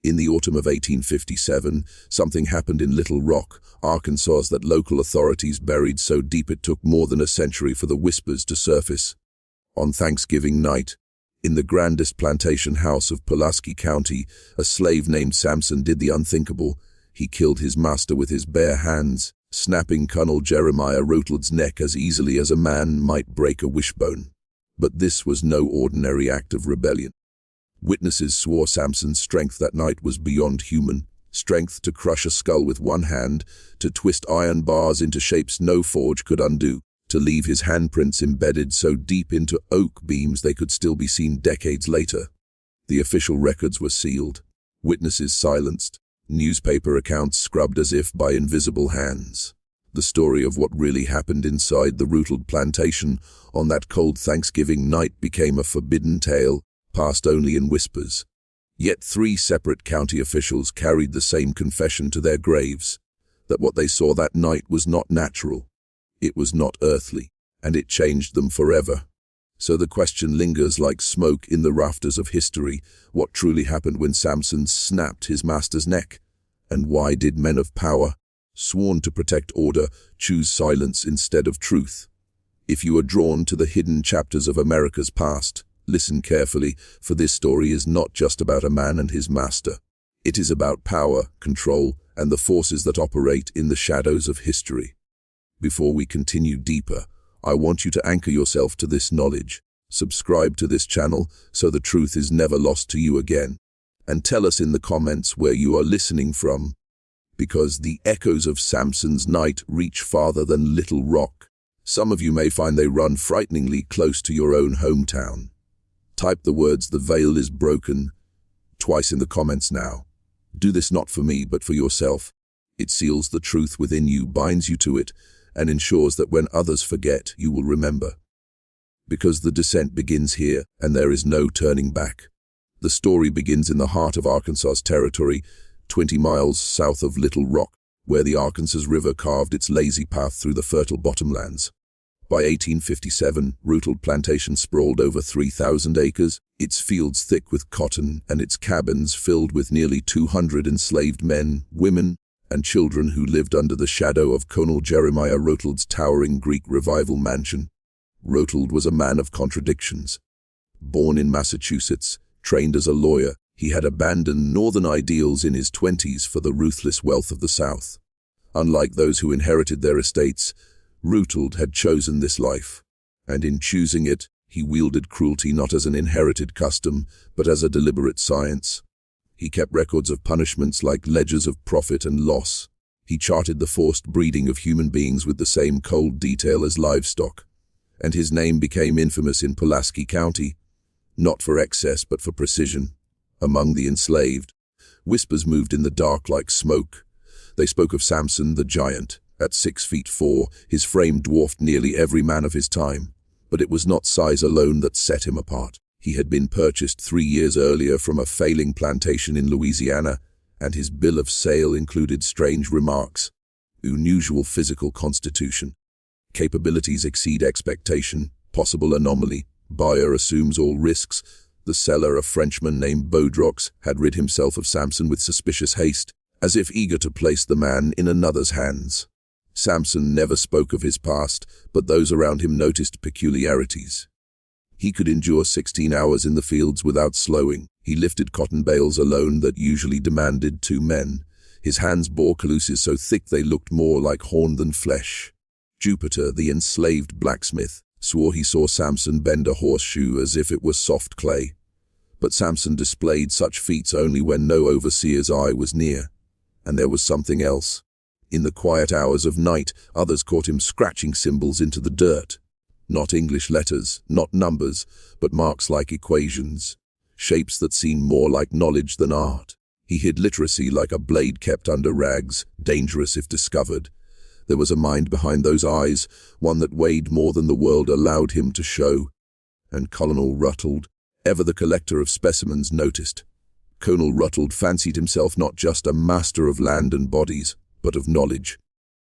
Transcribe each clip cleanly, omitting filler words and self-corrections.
In the autumn of 1857, something happened in Little Rock, Arkansas that local authorities buried so deep it took more than a century for the whispers to surface. On Thanksgiving night, in the grandest plantation house of Pulaski County, a slave named Samson did the unthinkable. He killed his master with his bare hands, snapping Colonel Jeremiah Roteld's neck as easily as a man might break a wishbone. But this was no ordinary act of rebellion. Witnesses swore Samson's strength that night was beyond human. Strength to crush a skull with one hand, to twist iron bars into shapes no forge could undo, to leave his handprints embedded so deep into oak beams they could still be seen decades later. The official records were sealed, witnesses silenced, newspaper accounts scrubbed as if by invisible hands. The story of what really happened inside the Rootled plantation on that cold Thanksgiving night became a forbidden tale, passed only in whispers. Yet 3 separate county officials carried the same confession to their graves, that what they saw that night was not natural, it was not earthly, and it changed them forever. So the question lingers like smoke in the rafters of history: what truly happened when Samson snapped his master's neck? And why did men of power, sworn to protect order, choose silence instead of truth? If you are drawn to the hidden chapters of America's past, listen carefully, for this story is not just about a man and his master. It is about power, control, and the forces that operate in the shadows of history. Before we continue deeper, I want you to anchor yourself to this knowledge. Subscribe to this channel so the truth is never lost to you again. And tell us in the comments where you are listening from, because the echoes of Samson's night reach farther than Little Rock. Some of you may find they run frighteningly close to your own hometown. Type the words "the veil is broken" twice in the comments now. Do this not for me, but for yourself. It seals the truth within you, binds you to it, and ensures that when others forget, you will remember. Because the descent begins here, and there is no turning back. The story begins in the heart of Arkansas Territory, 20 miles south of Little Rock, where the Arkansas River carved its lazy path through the fertile bottomlands. By 1857, Rootled plantation sprawled over 3,000 acres, its fields thick with cotton and its cabins filled with nearly 200 enslaved men, women, and children who lived under the shadow of Colonel Jeremiah Roteld's towering Greek Revival mansion. Roteld was a man of contradictions. Born in Massachusetts, trained as a lawyer, he had abandoned northern ideals in his 20s for the ruthless wealth of the South. Unlike those who inherited their estates, Rootled had chosen this life, and in choosing it, he wielded cruelty not as an inherited custom, but as a deliberate science. He kept records of punishments like ledgers of profit and loss. He charted the forced breeding of human beings with the same cold detail as livestock, and his name became infamous in Pulaski County, not for excess but for precision. Among the enslaved, whispers moved in the dark like smoke. They spoke of Samson the giant. At 6'4", his frame dwarfed nearly every man of his time. But it was not size alone that set him apart. He had been purchased 3 years earlier from a failing plantation in Louisiana, and his bill of sale included strange remarks: unusual physical constitution, capabilities exceed expectation, possible anomaly, buyer assumes all risks. The seller, a Frenchman named Baudrox, had rid himself of Samson with suspicious haste, as if eager to place the man in another's hands. Samson never spoke of his past, but those around him noticed peculiarities. He could endure 16 hours in the fields without slowing. He lifted cotton bales alone that usually demanded 2 men. His hands bore caluses so thick they looked more like horn than flesh. Jupiter, the enslaved blacksmith, swore he saw Samson bend a horseshoe as if it was soft clay. But Samson displayed such feats only when no overseer's eye was near. And there was something else. In the quiet hours of night, others caught him scratching symbols into the dirt. Not English letters, not numbers, but marks like equations. Shapes that seemed more like knowledge than art. He hid literacy like a blade kept under rags, dangerous if discovered. There was a mind behind those eyes, one that weighed more than the world allowed him to show. And Colonel Ruttled, ever the collector of specimens, noticed. Colonel Ruttled fancied himself not just a master of land and bodies, but of knowledge.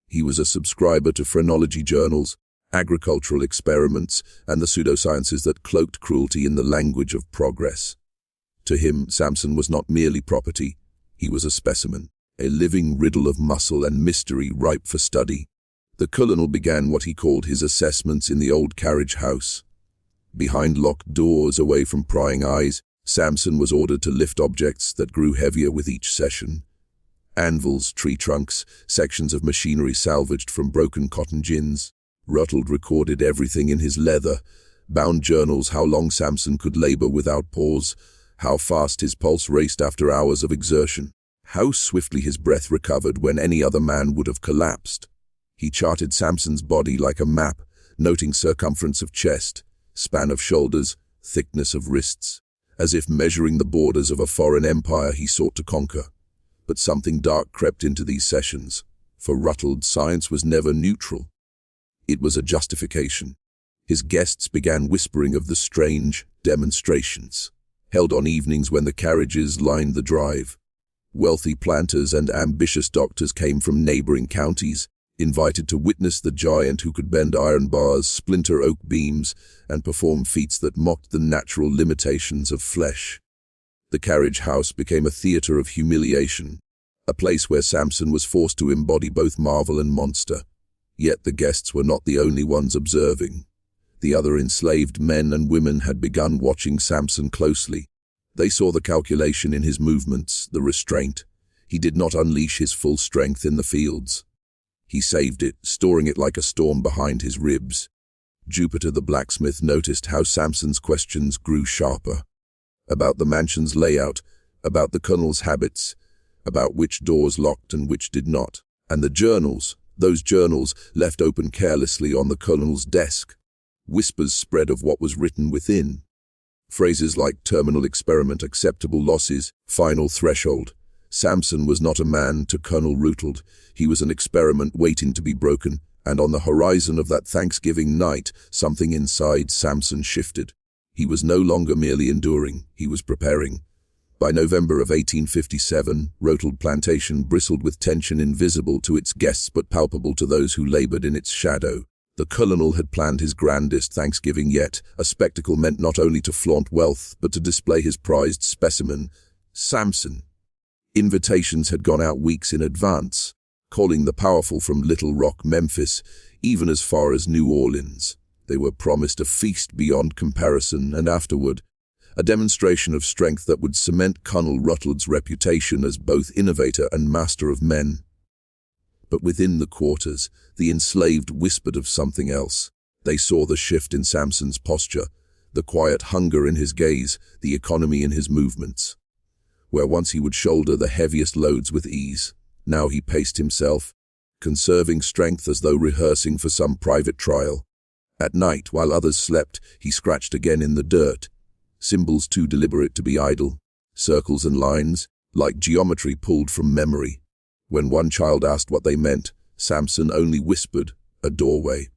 He was a subscriber to phrenology journals, agricultural experiments, and the pseudosciences that cloaked cruelty in the language of progress. To him, Samson was not merely property, He was a specimen, a living riddle of muscle and mystery ripe for study. The colonel began what he called his assessments in the old carriage house. Behind locked doors, away from prying eyes, Samson was ordered to lift objects that grew heavier with each session. Anvils, tree trunks, sections of machinery salvaged from broken cotton gins. Rutland recorded everything in his leather-bound journals: how long Samson could labor without pause, how fast his pulse raced after hours of exertion, how swiftly his breath recovered when any other man would have collapsed. He charted Samson's body like a map, noting circumference of chest, span of shoulders, thickness of wrists. As if measuring the borders of a foreign empire he sought to conquer. But something dark crept into these sessions. For Rutland, science was never neutral. It was a justification. His guests began whispering of the strange demonstrations, held on evenings when the carriages lined the drive. Wealthy planters and ambitious doctors came from neighboring counties, invited to witness the giant who could bend iron bars, splinter oak beams, and perform feats that mocked the natural limitations of flesh. The carriage house became a theater of humiliation, a place where Samson was forced to embody both marvel and monster. Yet the guests were not the only ones observing. The other enslaved men and women had begun watching Samson closely. They saw the calculation in his movements, the restraint. He did not unleash his full strength in the fields. He saved it, storing it like a storm behind his ribs. Jupiter the blacksmith noticed how Samson's questions grew sharper. About the mansion's layout, about the colonel's habits, about which doors locked and which did not. And the journals, those journals left open carelessly on the colonel's desk. Whispers spread of what was written within. Phrases like terminal experiment, acceptable losses, final threshold. Samson was not a man to Colonel Rutland. He was an experiment waiting to be broken, and on the horizon of that Thanksgiving night, something inside Samson shifted. He was no longer merely enduring, he was preparing. By November of 1857, Rutland Plantation bristled with tension invisible to its guests but palpable to those who labored in its shadow. The colonel had planned his grandest Thanksgiving yet, a spectacle meant not only to flaunt wealth, but to display his prized specimen, Samson. Invitations had gone out weeks in advance, calling the powerful from Little Rock, Memphis, even as far as New Orleans. They were promised a feast beyond comparison, and afterward, a demonstration of strength that would cement Colonel Rutland's reputation as both innovator and master of men. But within the quarters, the enslaved whispered of something else. They saw the shift in Samson's posture, the quiet hunger in his gaze, the economy in his movements. Where once he would shoulder the heaviest loads with ease, now he paced himself, conserving strength as though rehearsing for some private trial. At night, while others slept, he scratched again in the dirt, symbols too deliberate to be idle, circles and lines, like geometry pulled from memory. When one child asked what they meant, Samson only whispered, "A doorway."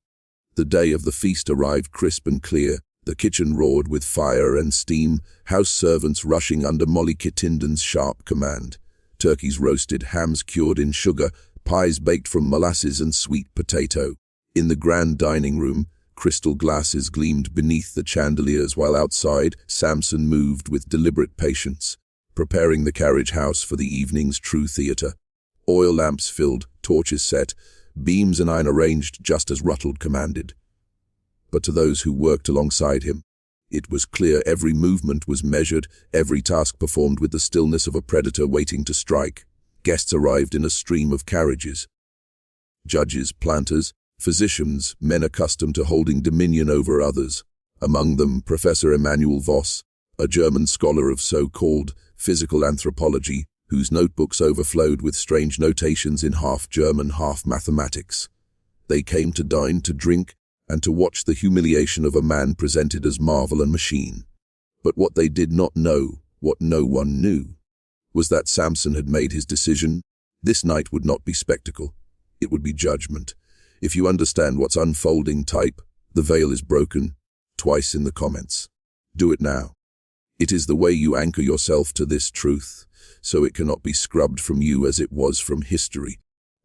The day of the feast arrived crisp and clear. The kitchen roared with fire and steam, house servants rushing under Molly Kittenden's sharp command. Turkeys roasted, hams cured in sugar, pies baked from molasses and sweet potato. In the grand dining room, crystal glasses gleamed beneath the chandeliers, while outside, Samson moved with deliberate patience, preparing the carriage house for the evening's true theater. Oil lamps filled, torches set, beams and iron arranged just as Rutland commanded. But to those who worked alongside him, it was clear every movement was measured, every task performed with the stillness of a predator waiting to strike. Guests arrived in a stream of carriages. Judges, planters, physicians, men accustomed to holding dominion over others. Among them, Professor Emanuel Voss, a German scholar of so-called physical anthropology, whose notebooks overflowed with strange notations in half German, half mathematics. They came to dine, to drink, and to watch the humiliation of a man presented as marvel and machine. But what they did not know, what no one knew, was that Samson had made his decision. This night would not be spectacle. It would be judgment. If you understand what's unfolding, type, "The veil is broken," twice in the comments. Do it now. It is the way you anchor yourself to this truth, so it cannot be scrubbed from you as it was from history.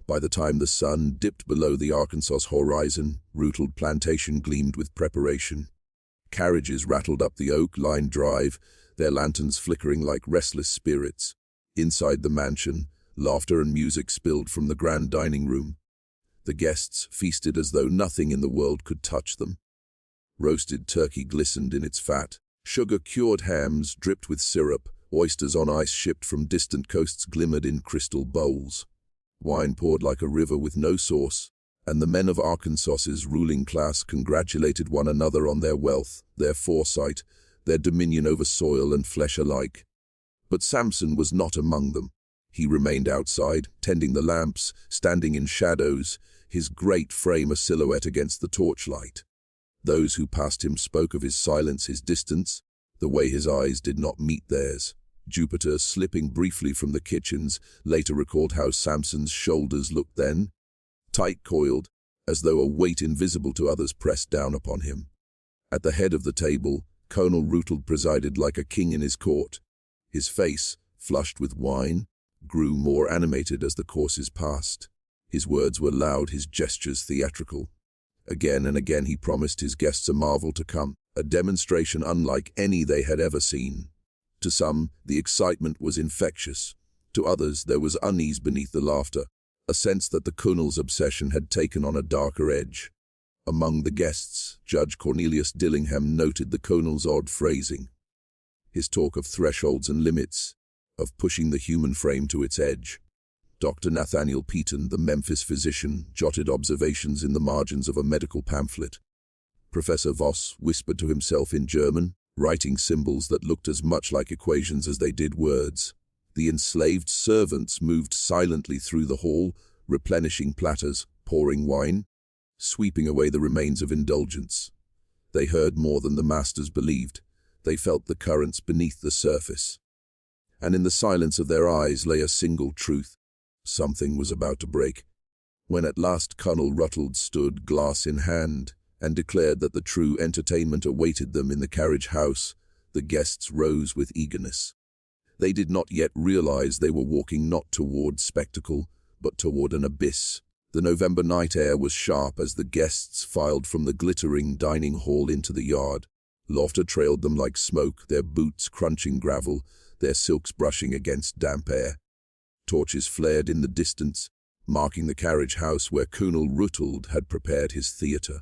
By the time the sun dipped below the Arkansas horizon, Rutland Plantation gleamed with preparation. Carriages rattled up the oak-lined drive, their lanterns flickering like restless spirits. Inside the mansion, laughter and music spilled from the grand dining room. The guests feasted as though nothing in the world could touch them. Roasted turkey glistened in its fat. Sugar-cured hams dripped with syrup. Oysters on ice shipped from distant coasts glimmered in crystal bowls. Wine poured like a river with no source, and the men of Arkansas's ruling class congratulated one another on their wealth, their foresight, their dominion over soil and flesh alike. But Samson was not among them. He remained outside, tending the lamps, standing in shadows, his great frame a silhouette against the torchlight. Those who passed him spoke of his silence, his distance, the way his eyes did not meet theirs. Jupiter, slipping briefly from the kitchens, later recalled how Samson's shoulders looked then, tight-coiled, as though a weight invisible to others pressed down upon him. At the head of the table, Colonel Rutald presided like a king in his court. His face, flushed with wine, grew more animated as the courses passed. His words were loud, his gestures theatrical. Again and again he promised his guests a marvel to come, a demonstration unlike any they had ever seen. To some, the excitement was infectious. To others, there was unease beneath the laughter, a sense that the Colonel's obsession had taken on a darker edge. Among the guests, Judge Cornelius Dillingham noted the Colonel's odd phrasing. His talk of thresholds and limits, of pushing the human frame to its edge. Dr. Nathaniel Peaton, the Memphis physician, jotted observations in the margins of a medical pamphlet. Professor Voss whispered to himself in German, writing symbols that looked as much like equations as they did words. The enslaved servants moved silently through the hall, replenishing platters, pouring wine, sweeping away the remains of indulgence. They heard more than the masters believed. They felt the currents beneath the surface. And in the silence of their eyes lay a single truth. Something was about to break. When at last Colonel Rutland stood, glass in hand, and declared that the true entertainment awaited them in the carriage house, the guests rose with eagerness. They did not yet realize they were walking not toward spectacle, but toward an abyss. The November night air was sharp as the guests filed from the glittering dining hall into the yard. Laughter trailed them like smoke, their boots crunching gravel, their silks brushing against damp air. Torches flared in the distance, marking the carriage house where Colonel Rutland had prepared his theater.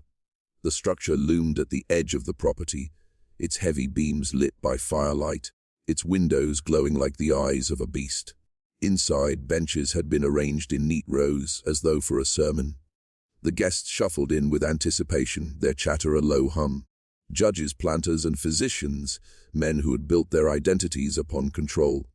The structure loomed at the edge of the property, its heavy beams lit by firelight, its windows glowing like the eyes of a beast. Inside, benches had been arranged in neat rows, as though for a sermon. The guests shuffled in with anticipation, their chatter a low hum. Judges, planters, and physicians, men who had built their identities upon control,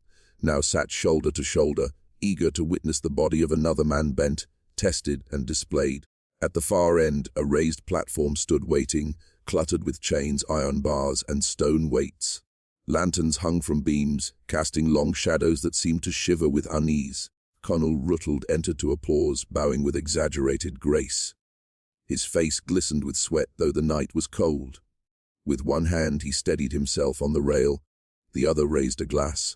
now sat shoulder to shoulder, eager to witness the body of another man bent, tested, and displayed. At the far end, a raised platform stood waiting, cluttered with chains, iron bars, and stone weights. Lanterns hung from beams, casting long shadows that seemed to shiver with unease. Colonel Rutland entered to applause, bowing with exaggerated grace. His face glistened with sweat, though the night was cold. With one hand he steadied himself on the rail, the other raised a glass.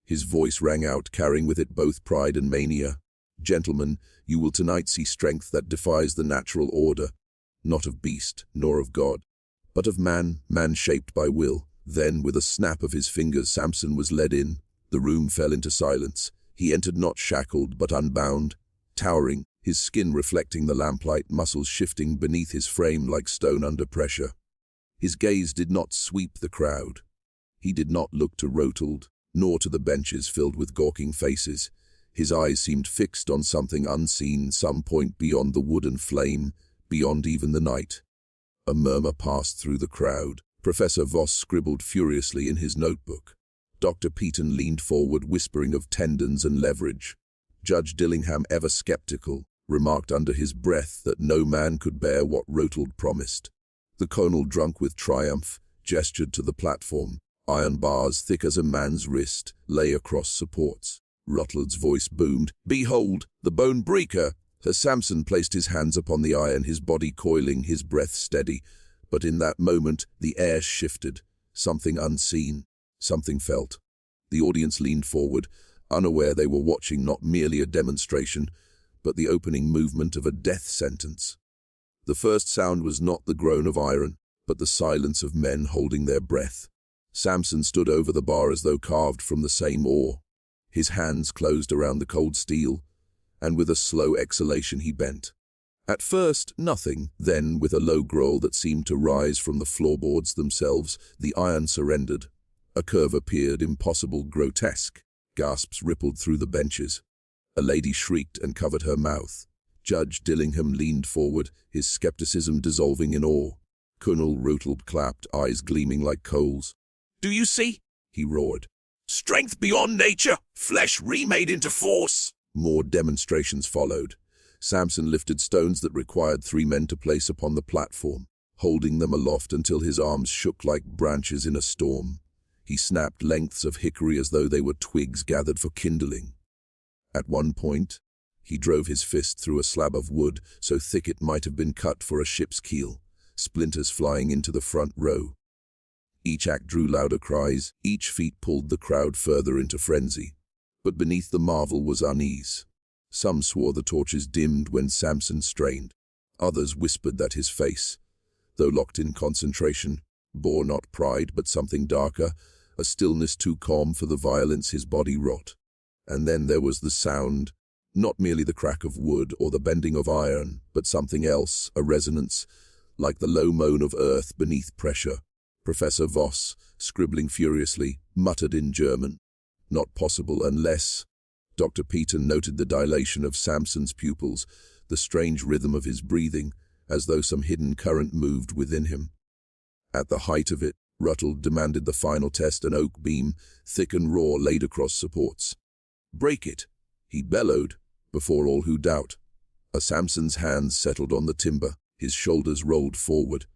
His voice rang out, carrying with it both pride and mania. "Gentlemen, you will tonight see strength that defies the natural order, not of beast, nor of God, but of man, man shaped by will." Then, with a snap of his fingers, Samson was led in. The room fell into silence. He entered not shackled, but unbound, towering, his skin reflecting the lamplight, muscles shifting beneath his frame like stone under pressure. His gaze did not sweep the crowd. He did not look to Rutland, nor to the benches filled with gawking faces. His eyes seemed fixed on something unseen, some point beyond the wooden flame, beyond even the night. A murmur passed through the crowd. Professor Voss scribbled furiously in his notebook. Dr. Peaton leaned forward, whispering of tendons and leverage. Judge Dillingham, ever skeptical, remarked under his breath that no man could bear what Rutland promised. The Colonel, drunk with triumph, gestured to the platform. Iron bars, thick as a man's wrist, lay across supports. Rutland's voice boomed, "Behold, the bone breaker!" As Samson placed his hands upon the iron, his body coiling, his breath steady. But in that moment, the air shifted. Something unseen, something felt. The audience leaned forward, unaware they were watching not merely a demonstration, but the opening movement of a death sentence. The first sound was not the groan of iron, but the silence of men holding their breath. Samson stood over the bar as though carved from the same ore. His hands closed around the cold steel, and with a slow exhalation he bent. At first, nothing. Then, with a low growl that seemed to rise from the floorboards themselves, the iron surrendered. A curve appeared, impossible, grotesque. Gasps rippled through the benches. A lady shrieked and covered her mouth. Judge Dillingham leaned forward, his skepticism dissolving in awe. Colonel Rootle clapped, eyes gleaming like coals. "Do you see?" he roared. "Strength beyond nature, flesh remade into force." More demonstrations followed. Samson lifted stones that required 3 men to place upon the platform, holding them aloft until his arms shook like branches in a storm. He snapped lengths of hickory as though they were twigs gathered for kindling. At one point, he drove his fist through a slab of wood so thick it might have been cut for a ship's keel, splinters flying into the front row. Each act drew louder cries, each feat pulled the crowd further into frenzy. But beneath the marvel was unease. Some swore the torches dimmed when Samson strained. Others whispered that his face, though locked in concentration, bore not pride but something darker, a stillness too calm for the violence his body wrought. And then there was the sound, not merely the crack of wood or the bending of iron, but something else, a resonance, like the low moan of earth beneath pressure. Professor Voss, scribbling furiously, muttered in German, "Not possible unless—" Dr. Peter noted the dilation of Samson's pupils, the strange rhythm of his breathing, as though some hidden current moved within him. At the height of it, Ruttle demanded the final test, an oak beam, thick and raw, laid across supports. "Break it," he bellowed, before all who doubt. Samson's hands settled on the timber, his shoulders rolled forward.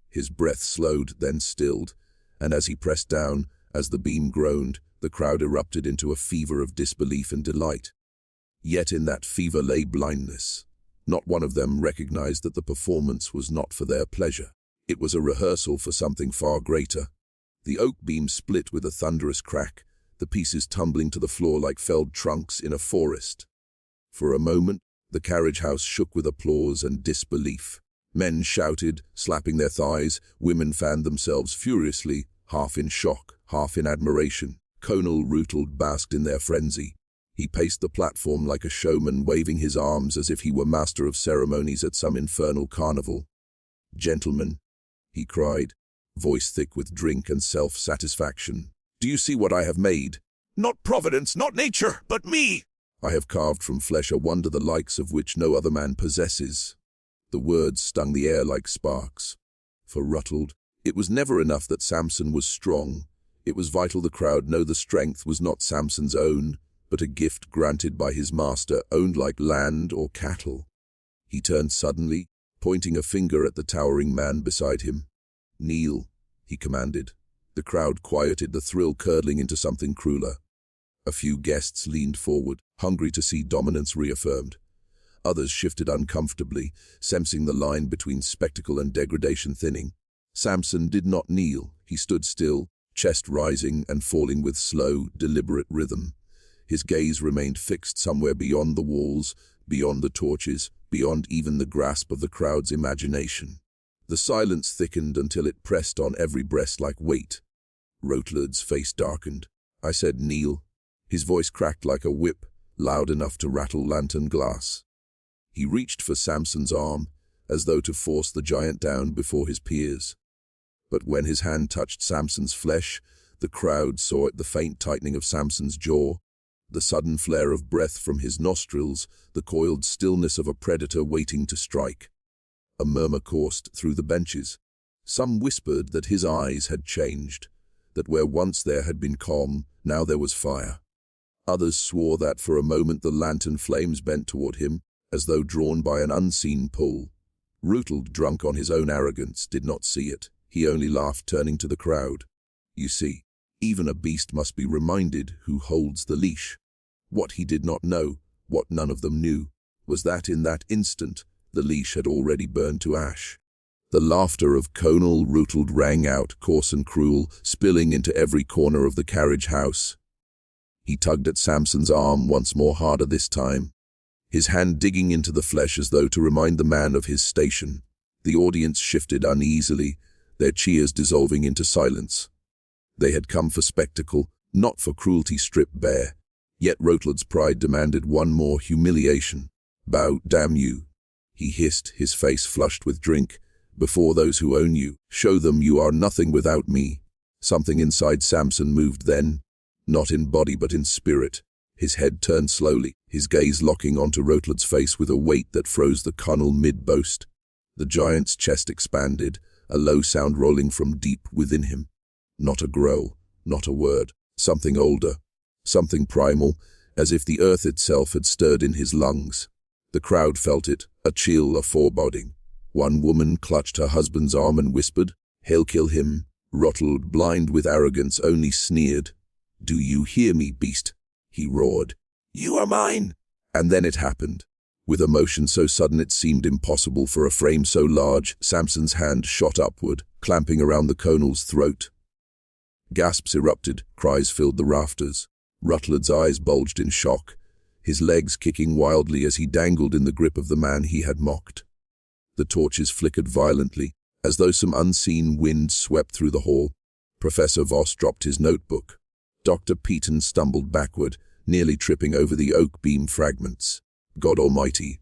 His breath slowed, then stilled, and as he pressed down, as the beam groaned, the crowd erupted into a fever of disbelief and delight. Yet in that fever lay blindness. Not one of them recognized that the performance was not for their pleasure. It was a rehearsal for something far greater. The oak beam split with a thunderous crack, the pieces tumbling to the floor like felled trunks in a forest. For a moment, the carriage house shook with applause and disbelief. Men shouted, slapping their thighs. Women fanned themselves furiously, half in shock, half in admiration. Colonel Rootle basked in their frenzy. He paced the platform like a showman, waving his arms as if he were master of ceremonies at some infernal carnival. "Gentlemen," he cried, voice thick with drink and self-satisfaction, "do you see what I have made? Not Providence, not nature, but me! I have carved from flesh a wonder the likes of which no other man possesses." The words stung the air like sparks. For Ruttle, it was never enough that Samson was strong. It was vital the crowd know the strength was not Samson's own, but a gift granted by his master, owned like land or cattle. He turned suddenly, pointing a finger at the towering man beside him. "Kneel," he commanded. The crowd quieted, the thrill curdling into something crueler. A few guests leaned forward, hungry to see dominance reaffirmed. Others shifted uncomfortably, sensing the line between spectacle and degradation thinning. Samson did not kneel. He stood still, chest rising and falling with slow, deliberate rhythm. His gaze remained fixed somewhere beyond the walls, beyond the torches, beyond even the grasp of the crowd's imagination. The silence thickened until it pressed on every breast like weight. Routledge's face darkened. "I said kneel." His voice cracked like a whip, loud enough to rattle lantern glass. He reached for Samson's arm, as though to force the giant down before his peers. But when his hand touched Samson's flesh, the crowd saw it, the faint tightening of Samson's jaw, the sudden flare of breath from his nostrils, the coiled stillness of a predator waiting to strike. A murmur coursed through the benches. Some whispered that his eyes had changed, that where once there had been calm, now there was fire. Others swore that for a moment the lantern flames bent toward him, as though drawn by an unseen pull. Rootle, drunk on his own arrogance, did not see it. He only laughed, turning to the crowd. "You see, even a beast must be reminded who holds the leash." What he did not know, what none of them knew, was that in that instant the leash had already burned to ash. The laughter of Colonel Rootle rang out, coarse and cruel, spilling into every corner of the carriage house. He tugged at Samson's arm once more, harder this time, his hand digging into the flesh as though to remind the man of his station. The audience shifted uneasily, their cheers dissolving into silence. They had come for spectacle, not for cruelty stripped bare. Yet Rotled's pride demanded one more humiliation. "Bow, damn you," he hissed, his face flushed with drink. "Before those who own you, show them you are nothing without me." Something inside Samson moved then, not in body but in spirit. His head turned slowly, his gaze locking onto Rotled's face with a weight that froze the Colonel mid-boast. The giant's chest expanded, a low sound rolling from deep within him. Not a growl, not a word, something older, something primal, as if the earth itself had stirred in his lungs. The crowd felt it, a chill, a foreboding. One woman clutched her husband's arm and whispered, "He'll kill him." Rotled, blind with arrogance, only sneered. "Do you hear me, beast?" he roared. "You are mine!" And then it happened. With a motion so sudden it seemed impossible for a frame so large, Samson's hand shot upward, clamping around the Colonel's throat. Gasps erupted, cries filled the rafters. Rutled's eyes bulged in shock, his legs kicking wildly as he dangled in the grip of the man he had mocked. The torches flickered violently, as though some unseen wind swept through the hall. Professor Voss dropped his notebook. Dr. Peaton stumbled backward, nearly tripping over the oak beam fragments. "God Almighty!"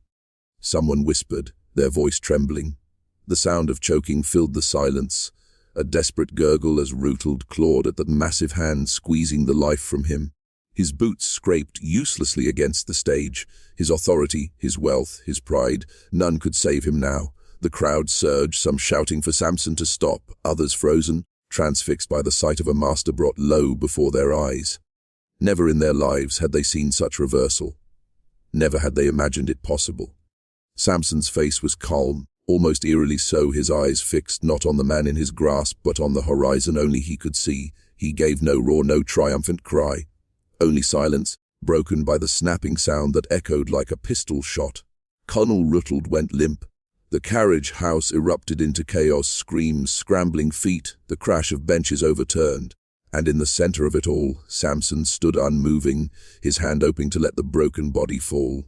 someone whispered, their voice trembling. The sound of choking filled the silence, a desperate gurgle as Rutland clawed at the massive hand squeezing the life from him. His boots scraped uselessly against the stage. His authority, his wealth, his pride, none could save him now. The crowd surged, some shouting for Samson to stop, others frozen, transfixed by the sight of a master brought low before their eyes. Never in their lives had they seen such reversal. Never had they imagined it possible. Samson's face was calm, almost eerily so, his eyes fixed not on the man in his grasp but on the horizon only he could see. He gave no roar, no triumphant cry. Only silence, broken by the snapping sound that echoed like a pistol shot. Colonel Rutland went limp. The carriage house erupted into chaos, screams, scrambling feet, the crash of benches overturned. And in the center of it all, Samson stood unmoving, his hand opening to let the broken body fall.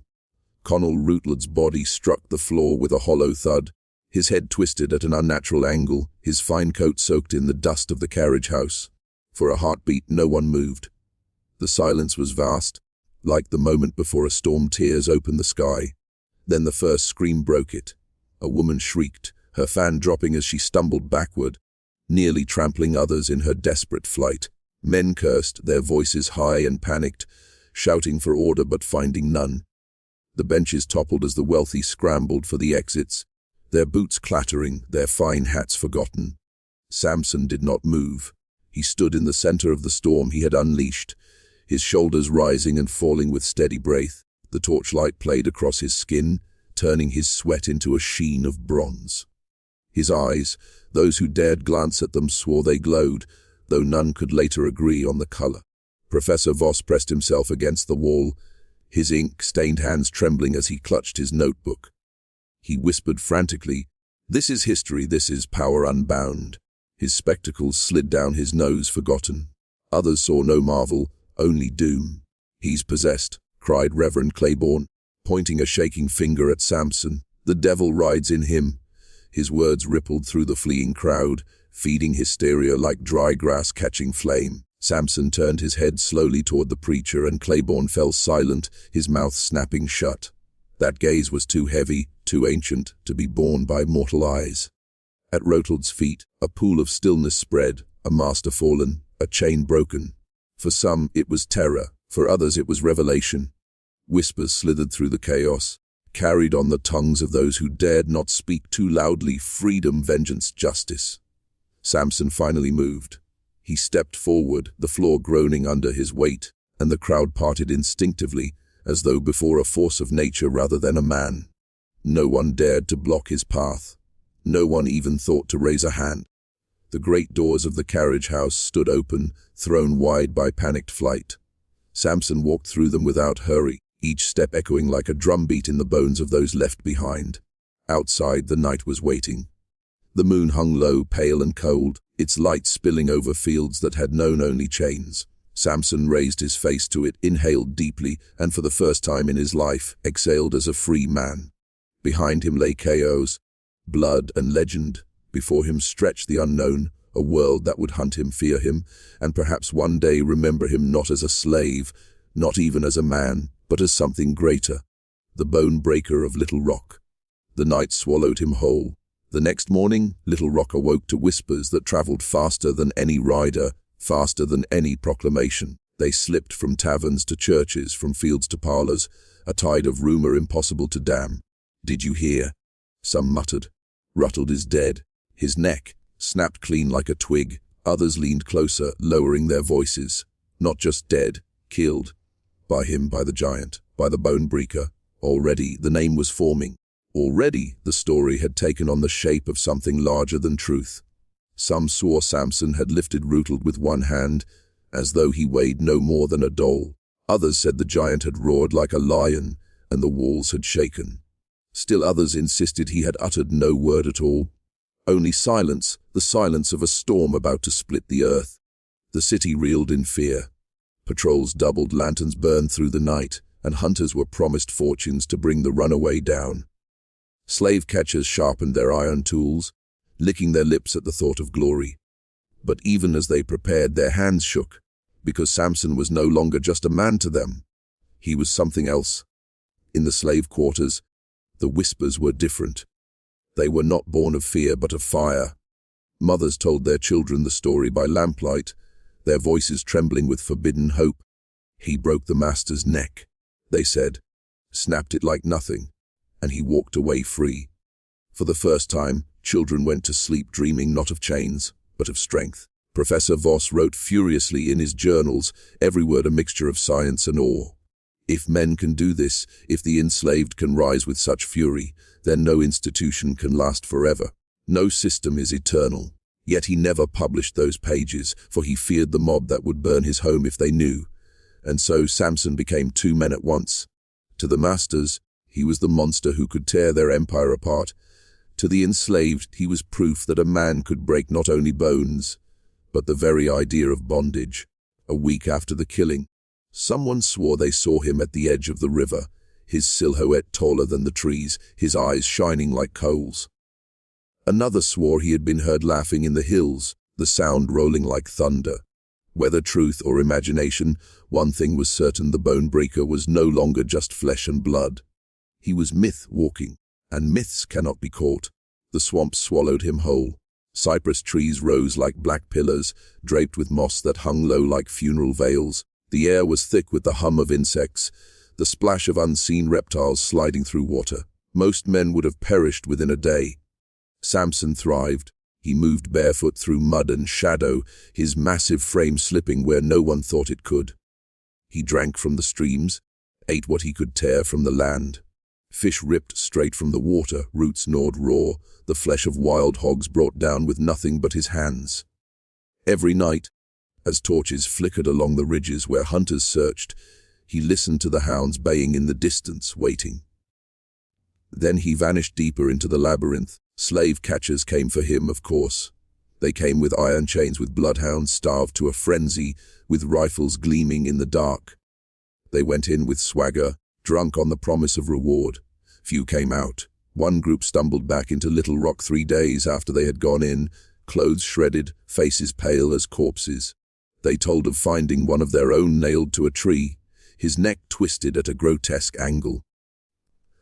Colonel Rutled's body struck the floor with a hollow thud, his head twisted at an unnatural angle, his fine coat soaked in the dust of the carriage house. For a heartbeat, no one moved. The silence was vast, like the moment before a storm tears open the sky. Then the first scream broke it. A woman shrieked, her fan dropping as she stumbled backward, nearly trampling others in her desperate flight. Men cursed, their voices high and panicked, shouting for order but finding none. The benches toppled as the wealthy scrambled for the exits, their boots clattering, their fine hats forgotten. Samson did not move. He stood in the center of the storm he had unleashed, his shoulders rising and falling with steady breath. The torchlight played across his skin, turning his sweat into a sheen of bronze. His eyes, those who dared glance at them swore they glowed, though none could later agree on the color. Professor Voss pressed himself against the wall, his ink-stained hands trembling as he clutched his notebook. He whispered frantically, "This is history, this is power unbound." His spectacles slid down his nose, forgotten. Others saw no marvel, only doom. "He's possessed," cried Reverend Claiborne, pointing a shaking finger at Samson. "The devil rides in him." His words rippled through the fleeing crowd, feeding hysteria like dry grass catching flame. Samson turned his head slowly toward the preacher, and Claiborne fell silent, his mouth snapping shut. That gaze was too heavy, too ancient, to be borne by mortal eyes. At Rotled's feet, a pool of stillness spread, a master fallen, a chain broken. For some, it was terror, for others it was revelation. Whispers slithered through the chaos, carried on the tongues of those who dared not speak too loudly, freedom, vengeance, justice. Samson finally moved. He stepped forward, the floor groaning under his weight, and the crowd parted instinctively, as though before a force of nature rather than a man. No one dared to block his path. No one even thought to raise a hand. The great doors of the carriage house stood open, thrown wide by panicked flight. Samson walked through them without hurry, each step echoing like a drumbeat in the bones of those left behind. Outside, the night was waiting. The moon hung low, pale and cold, its light spilling over fields that had known only chains. Samson raised his face to it, inhaled deeply, and for the first time in his life, exhaled as a free man. Behind him lay chaos, blood and legend. Before him stretched the unknown, a world that would hunt him, fear him, and perhaps one day remember him not as a slave, not even as a man, but as something greater, the bone breaker of Little Rock. The night swallowed him whole. The next morning, Little Rock awoke to whispers that traveled faster than any rider, faster than any proclamation. They slipped from taverns to churches, from fields to parlors, a tide of rumor impossible to dam. "Did you hear?" Some muttered. "Ruttled is dead. His neck snapped clean like a twig." Others leaned closer, lowering their voices. Not just dead, killed. By him, by the giant, by the bone breaker. Already the name was forming. Already the story had taken on the shape of something larger than truth. Some swore Samson had lifted Ruttled with one hand, as though he weighed no more than a doll. Others said the giant had roared like a lion, and the walls had shaken. Still others insisted he had uttered no word at all. Only silence, the silence of a storm about to split the earth. The city reeled in fear. Patrols doubled, lanterns burned through the night, and hunters were promised fortunes to bring the runaway down. Slave catchers sharpened their iron tools, licking their lips at the thought of glory. But even as they prepared, their hands shook, because Samson was no longer just a man to them. He was something else. In the slave quarters, the whispers were different. They were not born of fear, but of fire. Mothers told their children the story by lamplight, their voices trembling with forbidden hope. "He broke the master's neck," they said, "snapped it like nothing, and he walked away free." For the first time, children went to sleep dreaming not of chains, but of strength. Professor Voss wrote furiously in his journals, every word a mixture of science and awe. If men can do this, if the enslaved can rise with such fury, then no institution can last forever. No system is eternal. Yet he never published those pages, for he feared the mob that would burn his home if they knew. And so Samson became two men at once. To the masters, he was the monster who could tear their empire apart. To the enslaved, he was proof that a man could break not only bones, but the very idea of bondage. A week after the killing, someone swore they saw him at the edge of the river, his silhouette taller than the trees, his eyes shining like coals. Another swore he had been heard laughing in the hills, the sound rolling like thunder. Whether truth or imagination, one thing was certain: the bone breaker was no longer just flesh and blood. He was myth walking, and myths cannot be caught. The swamp swallowed him whole. Cypress trees rose like black pillars, draped with moss that hung low like funeral veils. The air was thick with the hum of insects, the splash of unseen reptiles sliding through water. Most men would have perished within a day. Samson thrived. He moved barefoot through mud and shadow, his massive frame slipping where no one thought it could. He drank from the streams, ate what he could tear from the land. Fish ripped straight from the water, roots gnawed raw, the flesh of wild hogs brought down with nothing but his hands. Every night, as torches flickered along the ridges where hunters searched, he listened to the hounds baying in the distance, waiting. Then he vanished deeper into the labyrinth. Slave catchers came for him, of course. They came with iron chains, with bloodhounds starved to a frenzy, with rifles gleaming in the dark. They went in with swagger, drunk on the promise of reward. Few came out. One group stumbled back into Little Rock 3 days after they had gone in, clothes shredded, faces pale as corpses. They told of finding one of their own nailed to a tree, his neck twisted at a grotesque angle.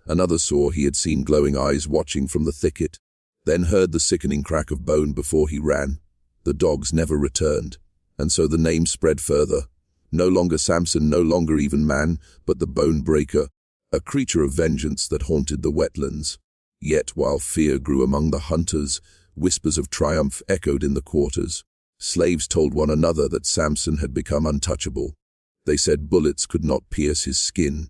Another saw he had seen glowing eyes watching from the thicket, then heard the sickening crack of bone before he ran. The dogs never returned, and so the name spread further. No longer Samson, no longer even man, but the bone breaker, a creature of vengeance that haunted the wetlands. Yet while fear grew among the hunters, whispers of triumph echoed in the quarters. Slaves told one another that Samson had become untouchable. They said bullets could not pierce his skin,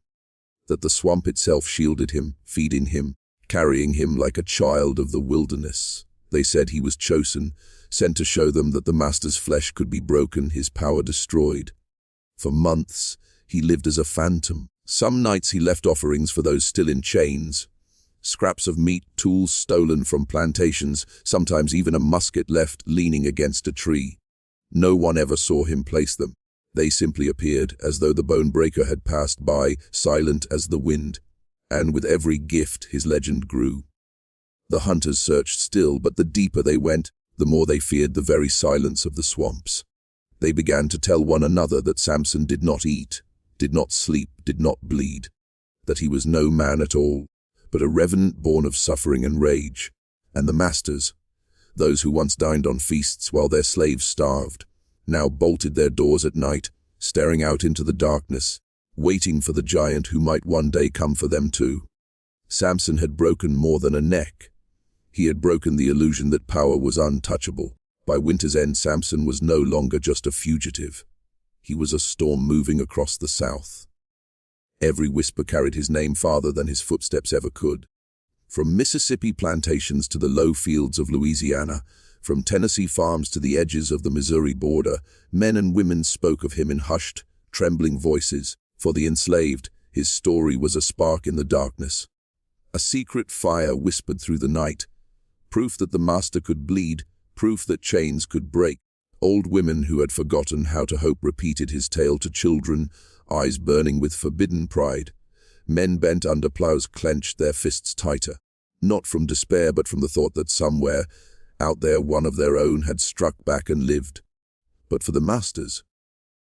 that the swamp itself shielded him, feeding him, carrying him like a child of the wilderness. They said he was chosen, sent to show them that the master's flesh could be broken, his power destroyed. For months, he lived as a phantom. Some nights he left offerings for those still in chains. Scraps of meat, tools stolen from plantations, sometimes even a musket left leaning against a tree. No one ever saw him place them. They simply appeared, as though the bone breaker had passed by, silent as the wind. And with every gift, his legend grew. The hunters searched still, but the deeper they went, the more they feared the very silence of the swamps. They began to tell one another that Samson did not eat. did not sleep, did not bleed, that he was no man at all, but a revenant born of suffering and rage. And the masters, those who once dined on feasts while their slaves starved, now bolted their doors at night, staring out into the darkness, waiting for the giant who might one day come for them too. Samson had broken more than a neck. He had broken the illusion that power was untouchable. By winter's end, Samson was no longer just a fugitive. He was a storm moving across the south. Every whisper carried his name farther than his footsteps ever could. From Mississippi plantations to the low fields of Louisiana, from Tennessee farms to the edges of the Missouri border, men and women spoke of him in hushed, trembling voices. For the enslaved, his story was a spark in the darkness. A secret fire whispered through the night, proof that the master could bleed, proof that chains could break. Old women who had forgotten how to hope repeated his tale to children, eyes burning with forbidden pride. Men bent under plows clenched their fists tighter, not from despair but from the thought that somewhere, out there, one of their own had struck back and lived. But for the masters,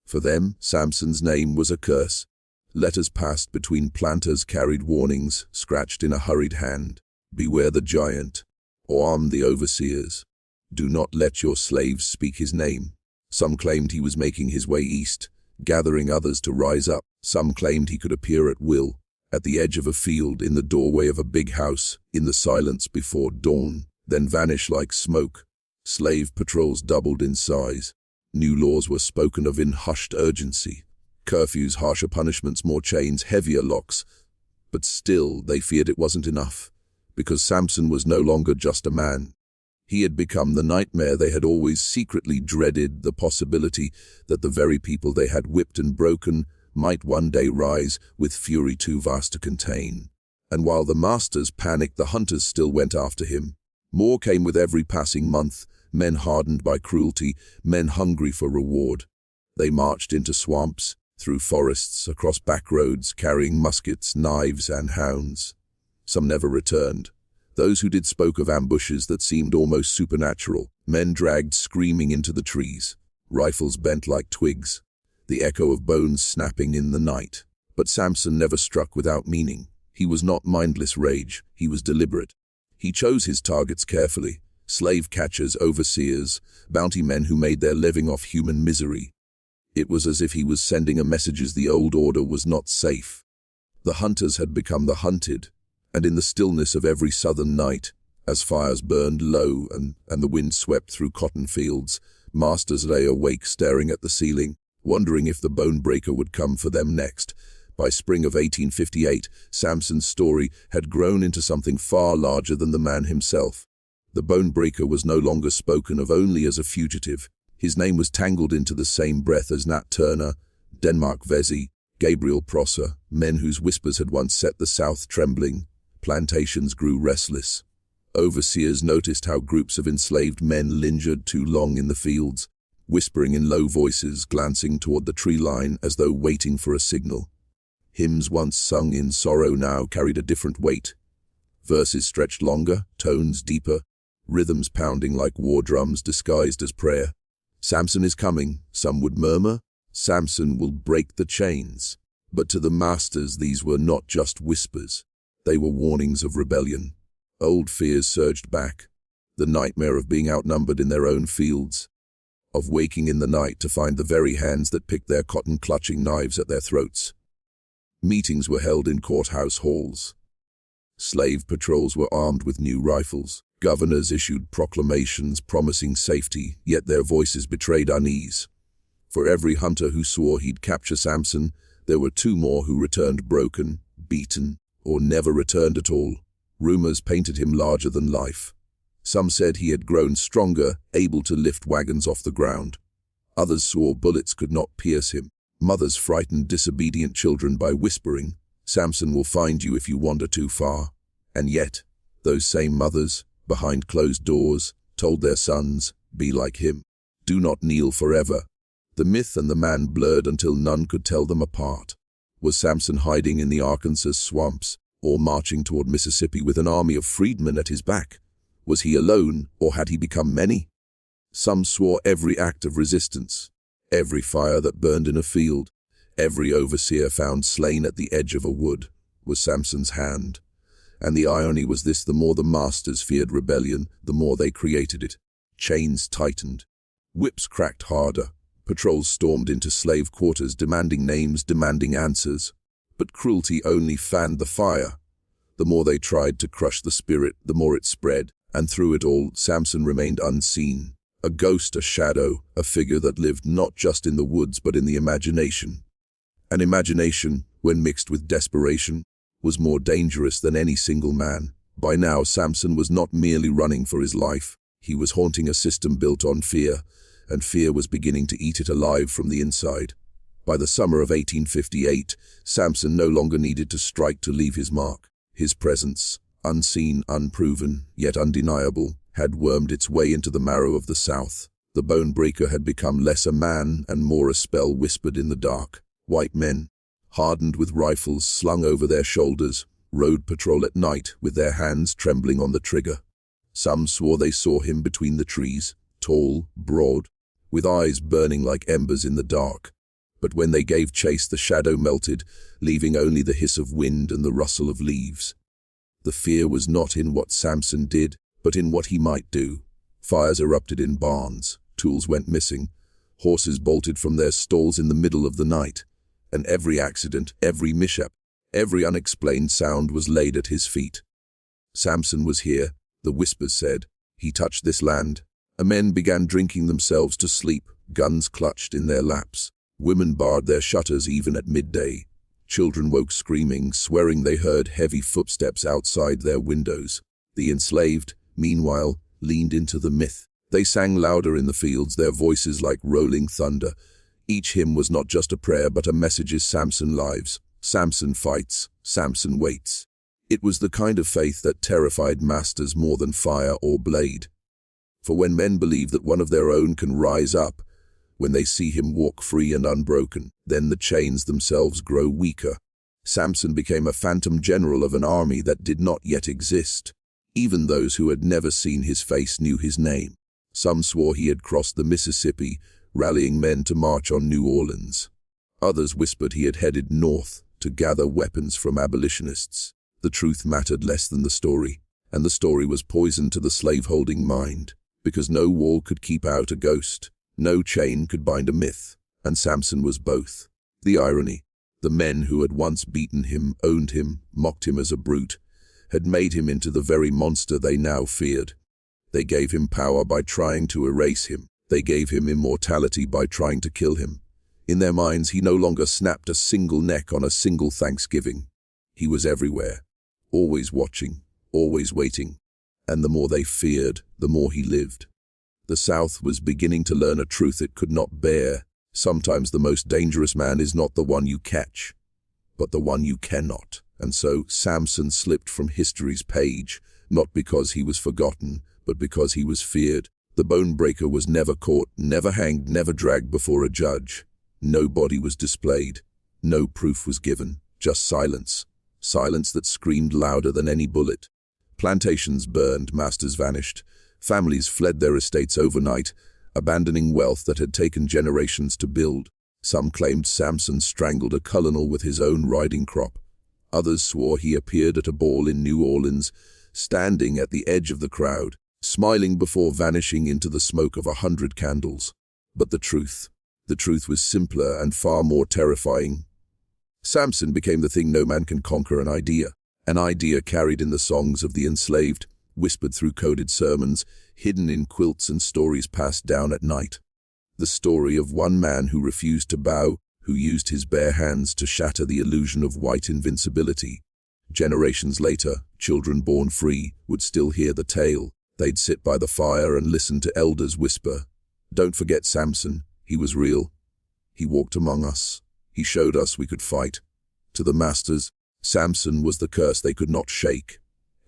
for them, Samson's name was a curse. Letters passed between planters carried warnings, scratched in a hurried hand. Beware the giant, or arm the overseers. Do not let your slaves speak his name. Some claimed he was making his way east, gathering others to rise up. Some claimed he could appear at will, at the edge of a field, in the doorway of a big house, in the silence before dawn, then vanish like smoke. Slave patrols doubled in size. New laws were spoken of in hushed urgency. Curfews, harsher punishments, more chains, heavier locks. But still, they feared it wasn't enough, because Samson was no longer just a man. He had become the nightmare they had always secretly dreaded, the possibility that the very people they had whipped and broken might one day rise with fury too vast to contain. And while the masters panicked, the hunters still went after him. More came with every passing month, men hardened by cruelty, men hungry for reward. They marched into swamps, through forests, across back roads, carrying muskets, knives, and hounds. Some never returned. Those who did spoke of ambushes that seemed almost supernatural, men dragged screaming into the trees, rifles bent like twigs, the echo of bones snapping in the night. But Samson never struck without meaning. He was not mindless rage, he was deliberate. He chose his targets carefully, slave catchers, overseers, bounty men who made their living off human misery. It was as if he was sending a message the old order was not safe. The hunters had become the hunted, and in the stillness of every southern night, as fires burned low and the wind swept through cotton fields, masters lay awake staring at the ceiling, wondering if the bone breaker would come for them next. By spring of 1858, Samson's story had grown into something far larger than the man himself. The bone breaker was no longer spoken of only as a fugitive. His name was tangled into the same breath as Nat Turner, Denmark Vesey, Gabriel Prosser, men whose whispers had once set the South trembling. Plantations grew restless. Overseers noticed how groups of enslaved men lingered too long in the fields, whispering in low voices, glancing toward the tree line as though waiting for a signal. Hymns once sung in sorrow now carried a different weight. Verses stretched longer, tones deeper, rhythms pounding like war drums disguised as prayer. Samson is coming, some would murmur. Samson will break the chains. But to the masters these were not just whispers. They were warnings of rebellion. Old fears surged back. The nightmare of being outnumbered in their own fields, of waking in the night to find the very hands that picked their cotton clutching knives at their throats. Meetings were held in courthouse halls. Slave patrols were armed with new rifles. Governors issued proclamations promising safety, yet their voices betrayed unease. For every hunter who swore he'd capture Samson, there were two more who returned broken, beaten, or never returned at all. Rumors painted him larger than life. Some said he had grown stronger, able to lift wagons off the ground. Others swore bullets could not pierce him. Mothers frightened disobedient children by whispering, "Samson will find you if you wander too far." And yet, those same mothers, behind closed doors, told their sons, "Be like him. Do not kneel forever." The myth and the man blurred until none could tell them apart. Was Samson hiding in the Arkansas swamps, or marching toward Mississippi with an army of freedmen at his back? Was he alone, or had he become many? Some swore every act of resistance, every fire that burned in a field, Every overseer found slain at the edge of a wood was Samson's hand. And the irony was this: the more the masters feared rebellion, the more they created it. Chains tightened. Whips cracked harder. Patrols stormed into slave quarters, demanding names, demanding answers. But cruelty only fanned the fire. The more they tried to crush the spirit, the more it spread. And through it all, Samson remained unseen. A ghost, a shadow, a figure that lived not just in the woods but in the imagination. An imagination, when mixed with desperation, was more dangerous than any single man. By now, Samson was not merely running for his life. He was haunting a system built on fear, and fear was beginning to eat it alive from the inside. By the summer of 1858, Samson no longer needed to strike to leave his mark. His presence, unseen, unproven, yet undeniable, had wormed its way into the marrow of the South. The bone breaker had become less a man and more a spell whispered in the dark. White men, hardened with rifles slung over their shoulders, rode patrol at night with their hands trembling on the trigger. Some swore they saw him between the trees, tall, broad, with eyes burning like embers in the dark. But when they gave chase, the shadow melted, leaving only the hiss of wind and the rustle of leaves. The fear was not in what Samson did, but in what he might do. Fires erupted in barns, tools went missing, horses bolted from their stalls in the middle of the night, and every accident, every mishap, every unexplained sound was laid at his feet. Samson was here, the whispers said. He touched this land. Men began drinking themselves to sleep, guns clutched in their laps. Women barred their shutters even at midday. Children woke screaming, swearing they heard heavy footsteps outside their windows. The enslaved, meanwhile, leaned into the myth. They sang louder in the fields, their voices like rolling thunder. Each hymn was not just a prayer, but a message: Samson lives, Samson fights, Samson waits. It was the kind of faith that terrified masters more than fire or blade. For when men believe that one of their own can rise up, when they see him walk free and unbroken, then the chains themselves grow weaker. Samson became a phantom general of an army that did not yet exist. Even those who had never seen his face knew his name. Some swore he had crossed the Mississippi, rallying men to march on New Orleans. Others whispered he had headed north to gather weapons from abolitionists. The truth mattered less than the story, and the story was poison to the slave-holding mind, because no wall could keep out a ghost, no chain could bind a myth, and Samson was both. The irony: the men who had once beaten him, owned him, mocked him as a brute, had made him into the very monster they now feared. They gave him power by trying to erase him. They gave him immortality by trying to kill him. In their minds, he no longer snapped a single neck on a single Thanksgiving. He was everywhere, always watching, always waiting. And the more they feared, the more he lived. The South was beginning to learn a truth it could not bear. Sometimes the most dangerous man is not the one you catch, but the one you cannot. And so Samson slipped from history's page, not because he was forgotten, but because he was feared. The bone breaker was never caught, never hanged, never dragged before a judge. No body was displayed. No proof was given. Just silence. Silence that screamed louder than any bullet. Plantations burned, masters vanished. Families fled their estates overnight, abandoning wealth that had taken generations to build. Some claimed Samson strangled a colonel with his own riding crop. Others swore he appeared at a ball in New Orleans, standing at the edge of the crowd, smiling before vanishing into the smoke of 100 candles. But the truth was simpler and far more terrifying. Samson became the thing no man can conquer: an idea carried in the songs of the enslaved, whispered through coded sermons, hidden in quilts and stories passed down at night. The story of one man who refused to bow, who used his bare hands to shatter the illusion of white invincibility. Generations later, children born free would still hear the tale. They'd sit by the fire and listen to elders whisper, "Don't forget Samson, he was real. He walked among us. He showed us we could fight." To the masters, Samson was the curse they could not shake.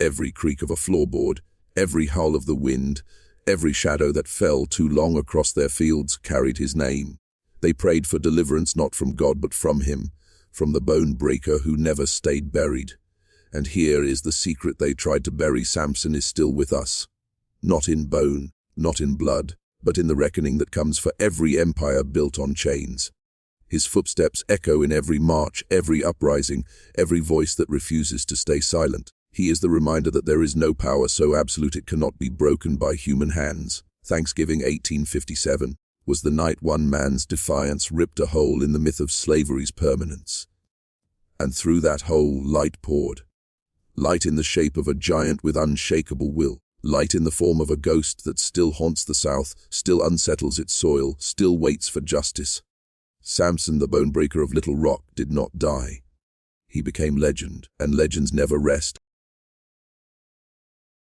Every creak of a floorboard, every howl of the wind, every shadow that fell too long across their fields carried his name. They prayed for deliverance not from God but from him, from the bone breaker who never stayed buried. And here is the secret they tried to bury: Samson is still with us. Not in bone, not in blood, but in the reckoning that comes for every empire built on chains. His footsteps echo in every march, every uprising, every voice that refuses to stay silent. He is the reminder that there is no power so absolute it cannot be broken by human hands. Thanksgiving 1857 was the night one man's defiance ripped a hole in the myth of slavery's permanence. And through that hole, light poured. Light in the shape of a giant with unshakable will. Light in the form of a ghost that still haunts the South, still unsettles its soil, still waits for justice. Samson, the bone breaker of Little Rock, did not die. He became legend, and legends never rest.